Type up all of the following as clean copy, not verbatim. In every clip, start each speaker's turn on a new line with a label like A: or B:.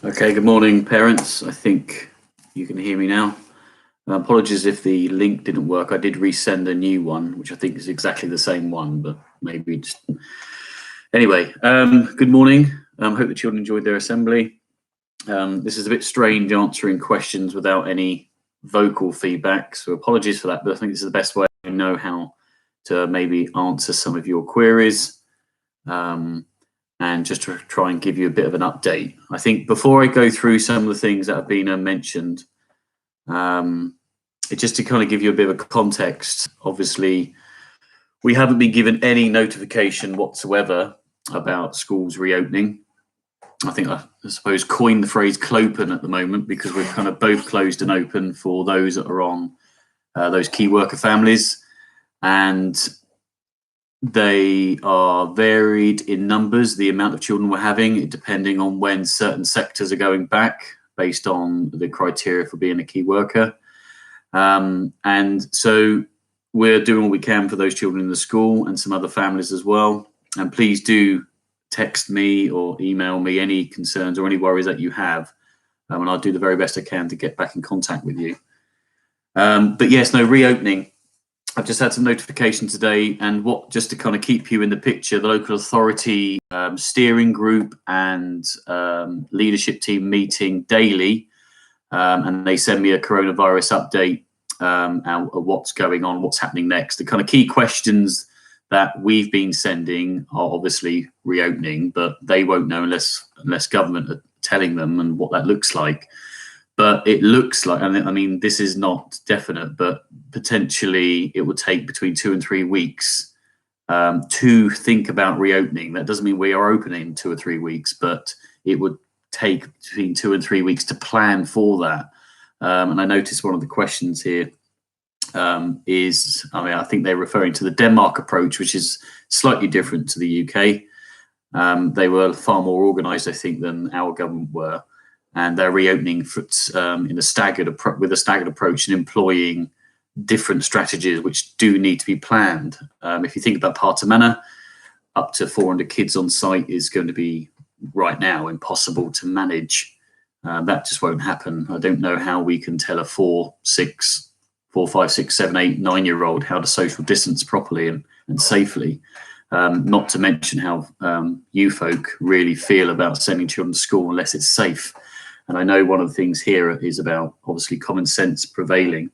A: Okay, good morning, parents. I think you can hear me now. Apologies if the link didn't work. I did resend a new one, which I think is exactly the same one, but maybe just... Anyway, good morning. Hope the children enjoyed their assembly. This is a bit strange answering questions without any vocal feedback, so apologies for that, but I think this is the best way I know how to maybe answer some of your queries. And just to try and give you a bit of an update. I think before I go through some of the things that have been mentioned, just to kind of give you a bit of a context, obviously, we haven't been given any notification whatsoever about schools reopening. I think I suppose coined the phrase clopen at the moment because we've kind of both closed and open for those that are on those key worker families. And they are varied in numbers, the amount of children we're having, depending on when certain sectors are going back based on the criteria for being a key worker. And so we're doing what we can for those children in the school and some other families as well. And please do text me or email me any concerns or any worries that you have. And I'll do the very best I can to get back in contact with you. But yes, no, reopening. I've just had some notification today, and just to kind of keep you in the picture, the local authority steering group and leadership team meeting daily, and they send me a coronavirus update of what's going on, what's happening next. The kind of key questions that we've been sending are obviously reopening, but they won't know unless government are telling them and what that looks like. But it looks like, I mean, this is not definite, but potentially it will take between 2 and 3 weeks to think about reopening. That doesn't mean we are opening in 2 or 3 weeks, but it would take between 2 and 3 weeks to plan for that. And I noticed one of the questions here I think they're referring to the Denmark approach, which is slightly different to the UK. They were far more organised, I think, than our government were. And they're reopening with a staggered approach and employing different strategies which do need to be planned. If you think about Partamana, up to 400 kids on site is going to be right now impossible to manage. That just won't happen. I don't know how we can tell a 4, 5, 6, 7, 8, 9-year-old how to social distance properly and safely. Not to mention how you folk really feel about sending children to school unless it's safe. And I know one of the things here is about obviously common sense prevailing.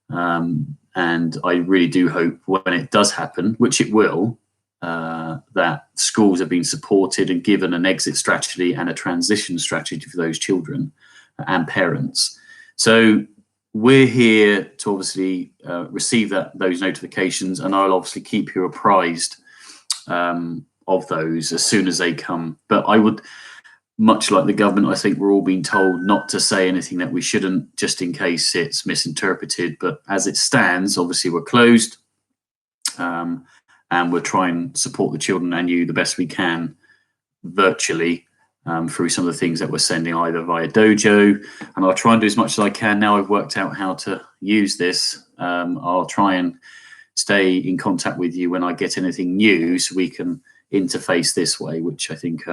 A: And I really do hope when it does happen, which it will, that schools have been supported and given an exit strategy and a transition strategy for those children and parents. So we're here to obviously receive those notifications, and I'll obviously keep you apprised of those as soon as they come. But I would, much like the government, I think we're all being told not to say anything that we shouldn't, just in case it's misinterpreted. But as it stands, obviously we're closed, and we're trying to support the children and you the best we can virtually through some of the things that we're sending either via Dojo. And I'll try and do as much as I can now I've worked out how to use this. I'll try and stay in contact with you when I get anything new so we can interface this way, which I think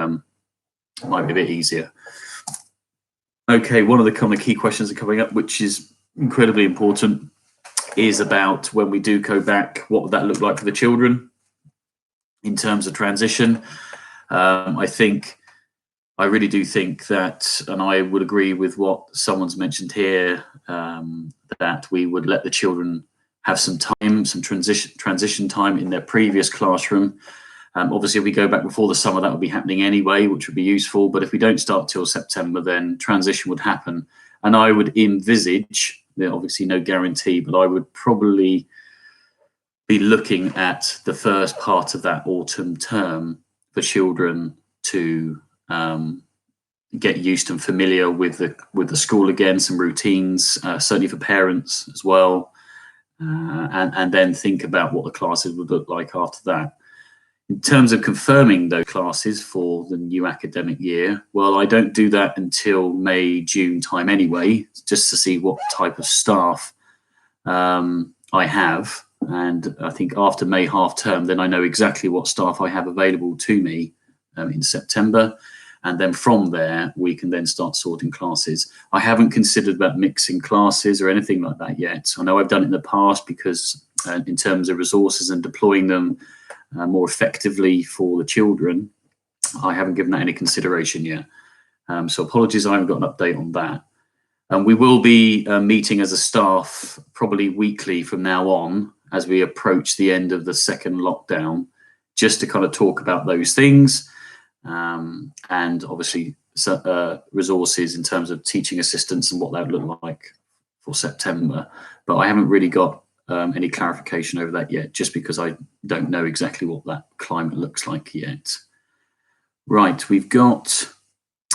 A: might be a bit easier. Okay, one of the kind of key questions are coming up, which is incredibly important, is about when we do go back, what would that look like for the children in terms of transition? I really do think that, and I would agree with what someone's mentioned here, that we would let the children have some time, some transition time in their previous classroom. Obviously, if we go back before the summer, that would be happening anyway, which would be useful. But if we don't start till September, then transition would happen. And I would envisage, obviously no guarantee, but I would probably be looking at the first part of that autumn term for children to get used and familiar with the school again, some routines, certainly for parents as well, and then think about what the classes would look like after that. In terms of confirming those classes for the new academic year, well, I don't do that until May, June time anyway, just to see what type of staff I have. And I think after May half term, then I know exactly what staff I have available to me in September. And then from there, we can then start sorting classes. I haven't considered about mixing classes or anything like that yet. I know I've done it in the past because in terms of resources and deploying them more effectively for the children, I haven't given that any consideration yet. So apologies, I haven't got an update on that. And we will be meeting as a staff probably weekly from now on as we approach the end of the second lockdown, just to kind of talk about those things. And obviously resources in terms of teaching assistants and what that would look like for September. But I haven't really got any clarification over that yet, just because I don't know exactly what that climate looks like yet. Right, we've got,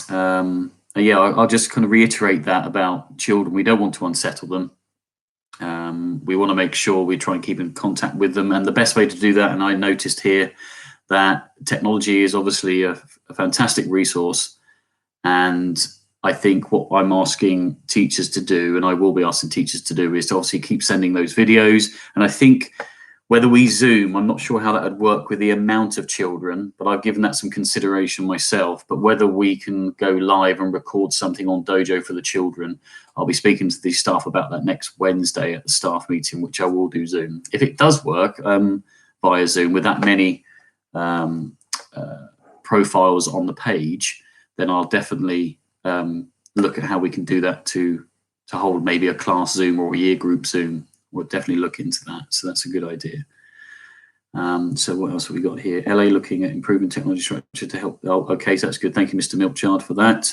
A: yeah, I'll just kind of reiterate that about children. We don't want to unsettle them. We want to make sure we try and keep in contact with them. And the best way to do that, and I noticed here, that technology is obviously a fantastic resource. And I think what I'm asking teachers to do, and I will be asking teachers to do, is to obviously keep sending those videos. And I think whether we Zoom, I'm not sure how that would work with the amount of children, but I've given that some consideration myself. But whether we can go live and record something on Dojo for the children, I'll be speaking to the staff about that next Wednesday at the staff meeting, which I will do Zoom. If it does work via Zoom with that many profiles on the page, then I'll definitely look at how we can do that to hold maybe a class Zoom or a year group Zoom. We'll definitely look into that. So that's a good idea. So what else have we got here? LA looking at improving technology structure to help. Oh, okay, so that's good. Thank you, Mr. Milchard, for that.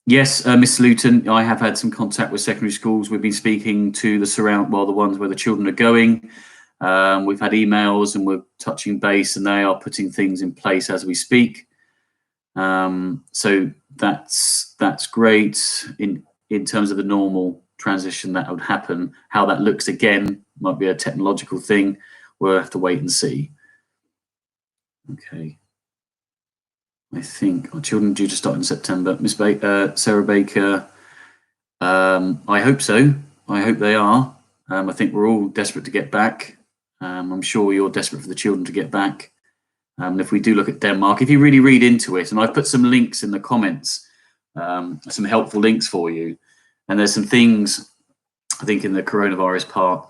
A: Yes, Mr. Lutein, I have had some contact with secondary schools. We've been speaking to the ones where the children are going. We've had emails and we're touching base, and they are putting things in place as we speak. So that's great in terms of the normal transition that would happen. How that looks again might be a technological thing. We'll have to wait and see. Okay. I think our children are due to start in September. Miss Sarah Baker, I hope so. I hope they are. I think we're all desperate to get back. I'm sure you're desperate for the children to get back. And if we do look at Denmark, if you really read into it, and I've put some links in the comments, some helpful links for you. And there's some things, I think, in the coronavirus part,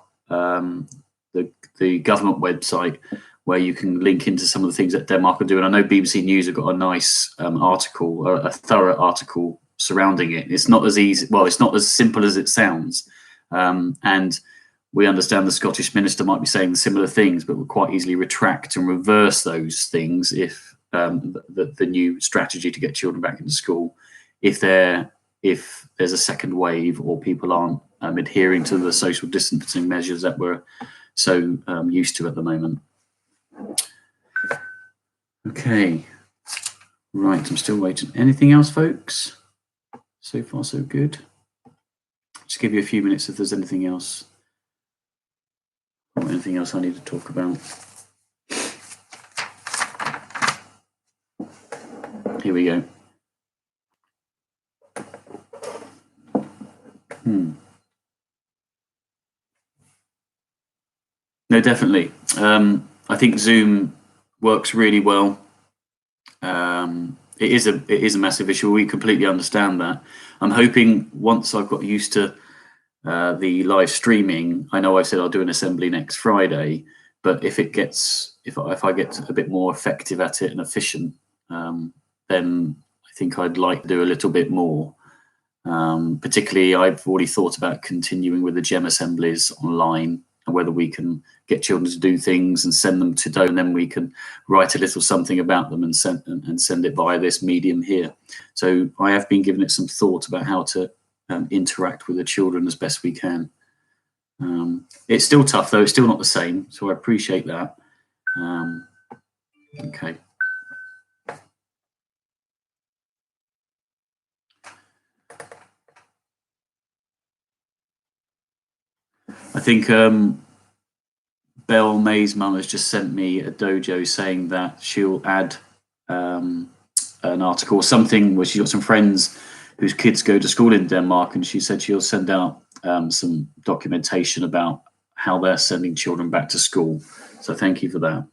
A: the government website, where you can link into some of the things that Denmark are doing. I know BBC News have got a nice article, a thorough article surrounding it. It's not as easy, well, it's not as simple as it sounds. And we understand the Scottish minister might be saying similar things, but will quite easily retract and reverse those things if the new strategy to get children back into school, if there's a second wave or people aren't adhering to the social distancing measures that we're so used to at the moment. Okay, right, I'm still waiting. Anything else, folks? So far, so good. Just give you a few minutes if there's anything else. Or anything else I need to talk about. Here we go. No, definitely. I think Zoom works really well. It is a massive issue. We completely understand that. I'm hoping once I've got used to the live streaming, I know I said I'll do an assembly next Friday, but if I get a bit more effective at it and efficient, then I think I'd like to do a little bit more. Particularly, I've already thought about continuing with the GEM assemblies online, and whether we can get children to do things and send them to Do, and then we can write a little something about them and send it via this medium here. So I have been giving it some thought about how to interact with the children as best we can. It's still tough, though. It's still not the same, so I appreciate that. Okay. I think Belle May's mum has just sent me a Dojo saying that she'll add an article or something where she's got some friends whose kids go to school in Denmark, and she said she'll send out some documentation about how they're sending children back to school. So thank you for that.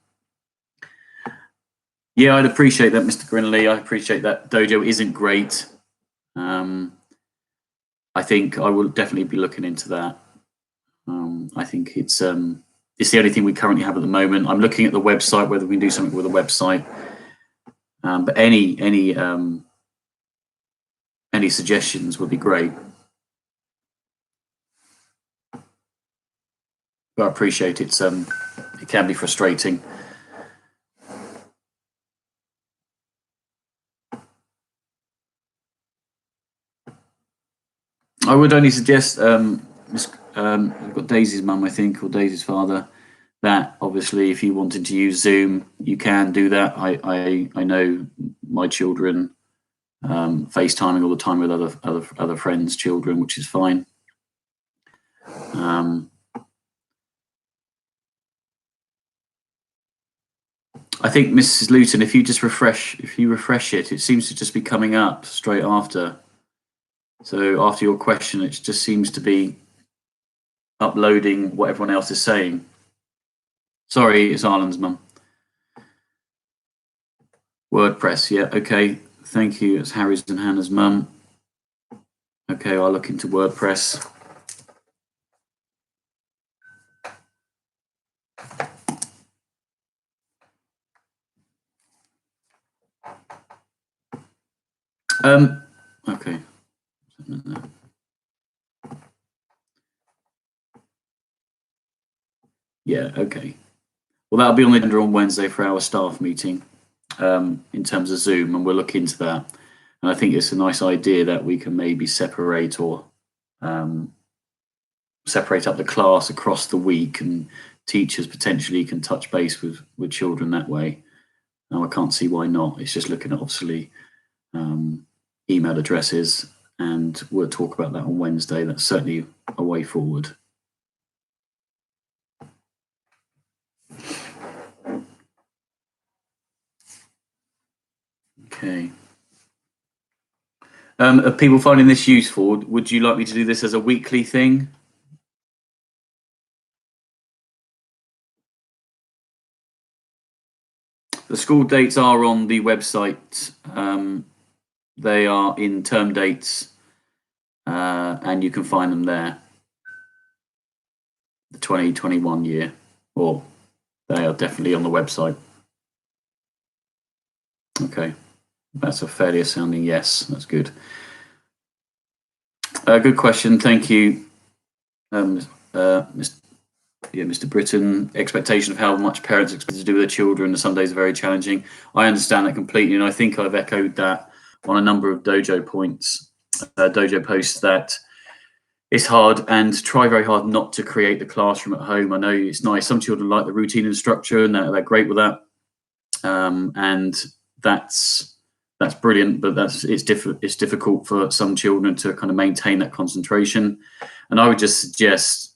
A: Yeah, I'd appreciate that, Mr. Grinley. I appreciate that. Dojo isn't great. I think I will definitely be looking into that. I think it's the only thing we currently have at the moment. I'm looking at the website, whether we can do something with the website. But any suggestions would be great. But I appreciate it can be frustrating. I would only suggest, I've got Daisy's mum, I think, or Daisy's father, that obviously if you wanted to use Zoom, you can do that. I know my children FaceTiming all the time with other friends' children, which is fine. I think Mrs. Lutein, if you refresh it, it seems to just be coming up straight after. So after your question, it just seems to be uploading what everyone else is saying. Sorry, it's Arlen's mum. WordPress, yeah, okay. Thank you. It's Harry's and Hannah's mum. Okay, I'll look into WordPress. Okay. Yeah, okay. Well, that'll be on the agenda on Wednesday for our staff meeting in terms of Zoom, and we'll look into that. And I think it's a nice idea that we can maybe separate or separate up the class across the week, and teachers potentially can touch base with children that way. Now, I can't see why not. It's just looking at obviously email addresses, and we'll talk about that on Wednesday. That's certainly a way forward. Okay. Are people finding this useful? Would you like me to do this as a weekly thing? The school dates are on the website. They are in term dates, and you can find them there. The 2021 year, or they are definitely on the website. Okay, that's a fairly sounding yes. That's good. Good question. Thank you, Mr. Britton. Expectation of how much parents expect to do with their children some days are very challenging. I understand that completely, and I think I've echoed that on a number of dojo points, dojo posts, that it's hard, and try very hard not to create the classroom at home. I know it's nice. Some children like the routine and structure, and they're great with that, and that's brilliant. But it's difficult for some children to kind of maintain that concentration. And I would just suggest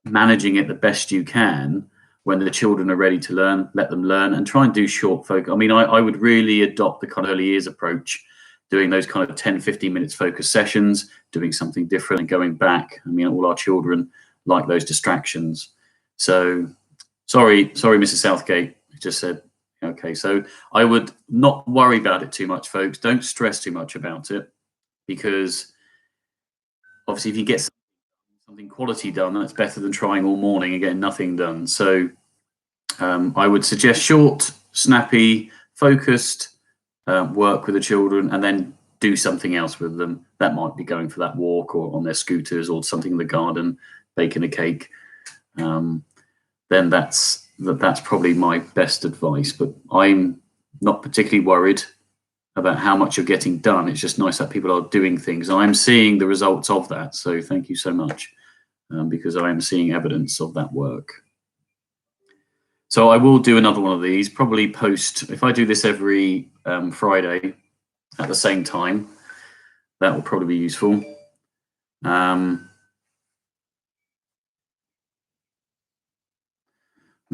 A: managing it the best you can. When the children are ready to learn, let them learn, and try and do short focus. I mean, I would really adopt the kind of early years approach, doing those kind of 10-15 minutes focus sessions, doing something different and going back. I mean, all our children like those distractions. So sorry, Mrs. Southgate, I just said, okay. So I would not worry about it too much, folks. Don't stress too much about it, because obviously if you get something quality done, that's better than trying all morning and getting nothing done. So I would suggest short, snappy, focused work with the children, and then do something else with them. That might be going for that walk, or on their scooters, or something in the garden, baking a cake. Then that's probably my best advice. But I'm not particularly worried about how much you're getting done. It's just nice that people are doing things. I'm seeing the results of that. So thank you so much, because I am seeing evidence of that work. So I will do another one of these, probably post, if I do this every Friday at the same time, that will probably be useful.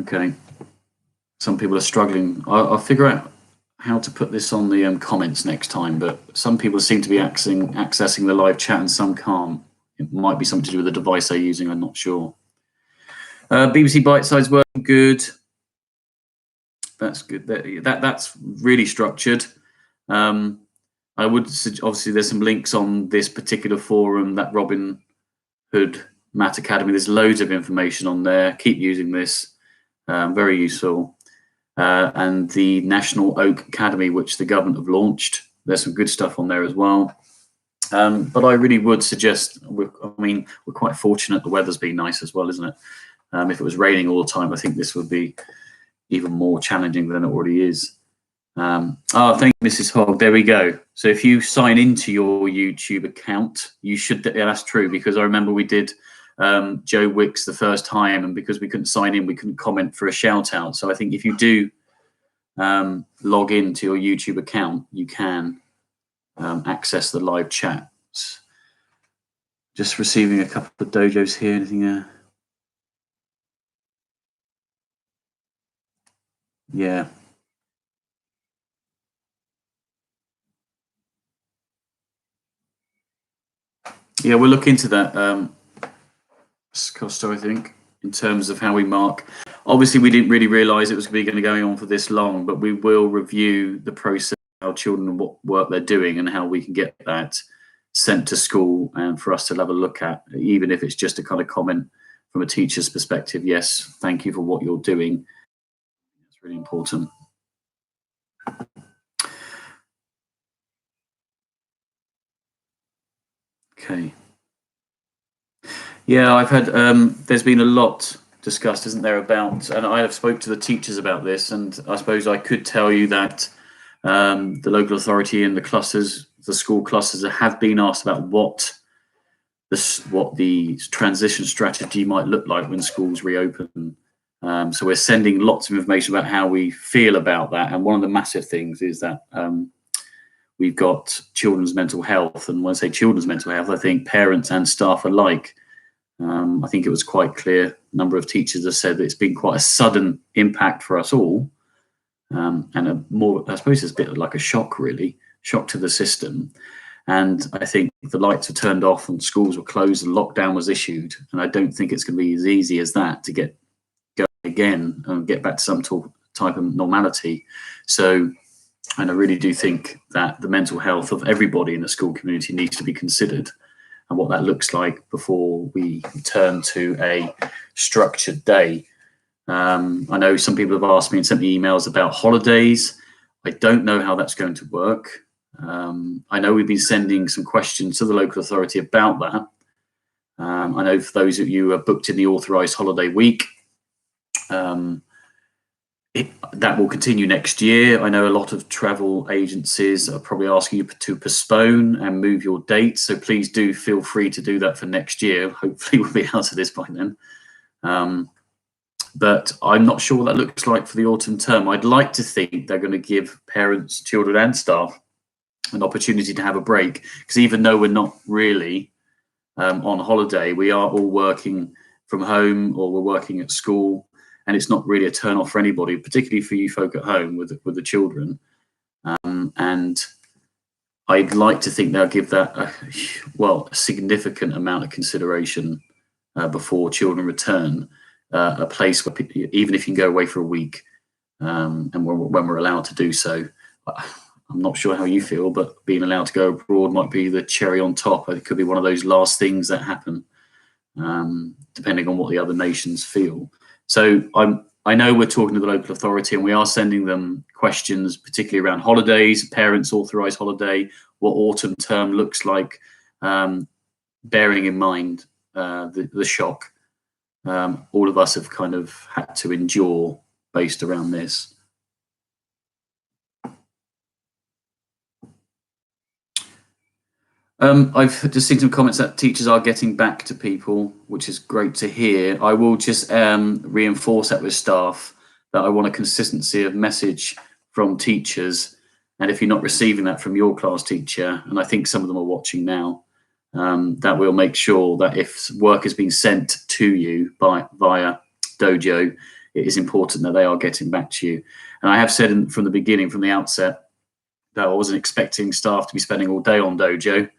A: Okay, some people are struggling. I'll figure out how to put this on the comments next time, but some people seem to be accessing the live chat and some can't. It might be something to do with the device they're using, I'm not sure. BBC Bite Size working good. that's good. That's really structured. I would obviously there's some links on this particular forum, that Robin Hood Math Academy. There's loads of information on there. Keep using this. Very useful. And the National Oak Academy, which the government have launched. There's some good stuff on there as well. But I really would suggest, we're quite fortunate the weather's been nice as well, isn't it? If it was raining all the time, I think this would be even more challenging than it already is. Thank you, Mrs. Hogg. There we go. So if you sign into your YouTube account, you should. Yeah, that's true, because I remember we did Joe Wicks the first time, and because we couldn't sign in, we couldn't comment for a shout out. So I think if you do log into your YouTube account, you can access the live chat. Just receiving a couple of dojos here. Anything? Yeah. Yeah, we'll look into that, Costa, I think, in terms of how we mark. Obviously, we didn't really realise it was going to go on for this long, but we will review the process, our children and what work they're doing, and how we can get that sent to school and for us to have a look at, even if it's just a kind of comment from a teacher's perspective. Yes, thank you for what you're doing. It's really important. Okay. Yeah, I've had, there's been a lot discussed, isn't there, about, and I have spoke to the teachers about this, and I suppose I could tell you that the local authority and the clusters, the school clusters, have been asked about what the transition strategy might look like when schools reopen. So we're sending lots of information about how we feel about that, and one of the massive things is that we've got children's mental health, and when I say children's mental health, I think parents and staff alike. I think it was quite clear. A number of teachers have said that it's been quite a sudden impact for us all, and I suppose it's a bit like a shock to the system. And I think the lights were turned off and schools were closed and lockdown was issued. And I don't think it's going to be as easy as that to get going again and get back to some type of normality. So, and I really do think that the mental health of everybody in the school community needs to be considered, and what that looks like before we turn to a structured day. I know some people have asked me and sent me emails about holidays. I don't know how that's going to work. I know we've been sending some questions to the local authority about that. I know for those of you who are booked in the authorised holiday week, that will continue next year. I know a lot of travel agencies are probably asking you to postpone and move your dates, so please do feel free to do that for next year. Hopefully we'll be out of this by then. But I'm not sure what that looks like for the autumn term. I'd like to think they're going to give parents, children and staff an opportunity to have a break, because even though we're not really on holiday, we are all working from home or we're working at school. And it's not really a turn off for anybody, particularly for you folk at home with the children. And I'd like to think they'll give that a significant amount of consideration before children return. A place where people, even if you can go away for a week, and when we're allowed to do so. I'm not sure how you feel, but being allowed to go abroad might be the cherry on top. It could be one of those last things that happen, depending on what the other nations feel. So I know we're talking to the local authority and we are sending them questions, particularly around holidays, parents authorised holiday, what autumn term looks like, bearing in mind the shock all of us have kind of had to endure based around this. I've just seen some comments that teachers are getting back to people, which is great to hear. I will just reinforce that with staff, that I want a consistency of message from teachers. And if you're not receiving that from your class teacher, and I think some of them are watching now, that we'll make sure that if work is being sent to you via Dojo, it is important that they are getting back to you. And I have said from the beginning, from the outset, that I wasn't expecting staff to be spending all day on Dojo.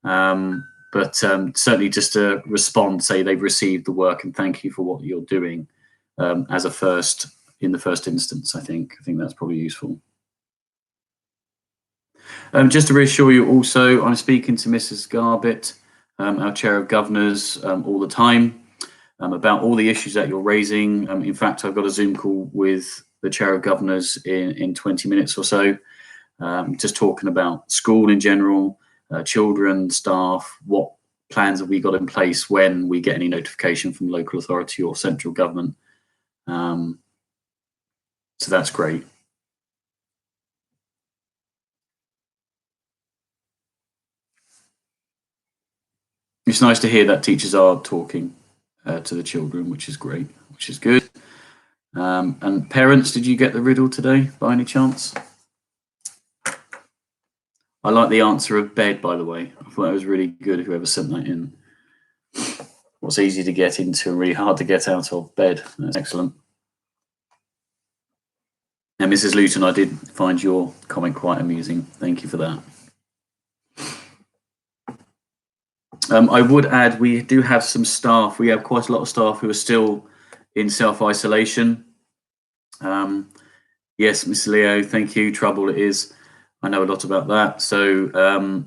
A: But certainly just to respond, say they've received the work and thank you for what you're doing as a first in the first instance. I think that's probably useful. Just to reassure you also, I'm speaking to Mrs. Garbett, our Chair of Governors, all the time about all the issues that you're raising. In fact, I've got a Zoom call with the Chair of Governors in 20 minutes or so, just talking about school in general, children, staff, what plans have we got in place when we get any notification from local authority or central government. So that's great. It's nice to hear that teachers are talking to the children, which is great, which is good. And parents, did you get the riddle today by any chance? I like the answer of bed, by the way. I thought that was really good, whoever sent that in. What's easy to get into and really hard to get out of? Bed. That's excellent. And Mrs. Lutein, I did find your comment quite amusing. Thank you for that. I would add, we do have some staff. We have quite a lot of staff who are still in self-isolation. Yes, Miss Leo, thank you. Trouble it is. I know a lot about that. So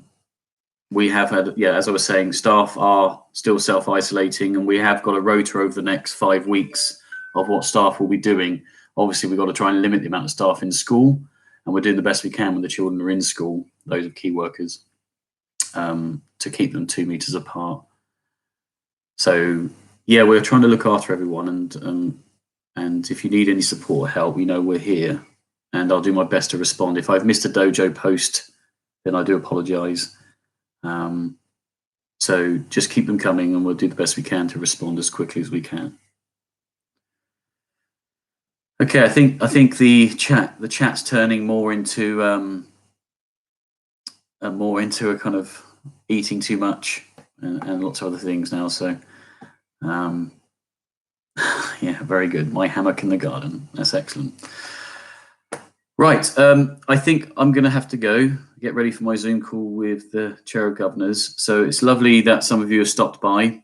A: we have had, as I was saying, staff are still self-isolating, and we have got a rota over the next 5 weeks of what staff will be doing. Obviously, we've got to try and limit the amount of staff in school, and we're doing the best we can when the children are in school, those are key workers, to keep them 2 meters apart. So we're trying to look after everyone, and if you need any support or help, you know we're here, and I'll do my best to respond. If I've missed a dojo post, then I do apologize. So just keep them coming, and we'll do the best we can to respond as quickly as we can. Okay, I think the chat's turning more into a kind of eating too much and lots of other things now. So very good. My hammock in the garden. That's excellent. Right, I think I'm going to have to go get ready for my Zoom call with the Chair of Governors. So it's lovely that some of you have stopped by.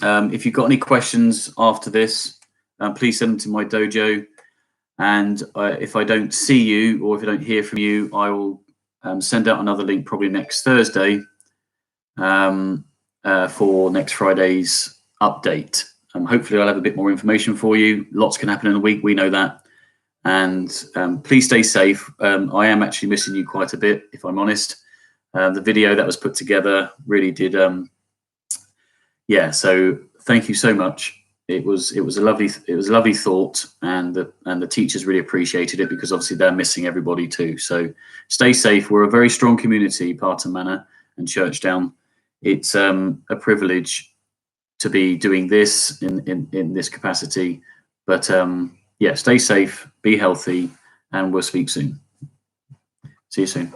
A: If you've got any questions after this, please send them to my dojo. And if I don't see you, or if I don't hear from you, I will send out another link probably next Thursday for next Friday's update. Hopefully I'll have a bit more information for you. Lots can happen in a week, we know that. And please stay safe. I am actually missing you quite a bit, if I'm honest. The video that was put together really did, so thank you so much. It was a lovely thought, and the teachers really appreciated it, because obviously they're missing everybody too. So stay safe. We're a very strong community, Parton Manor and Churchdown. It's a privilege to be doing this in this capacity, but stay safe, be healthy, and we'll speak soon. See you soon.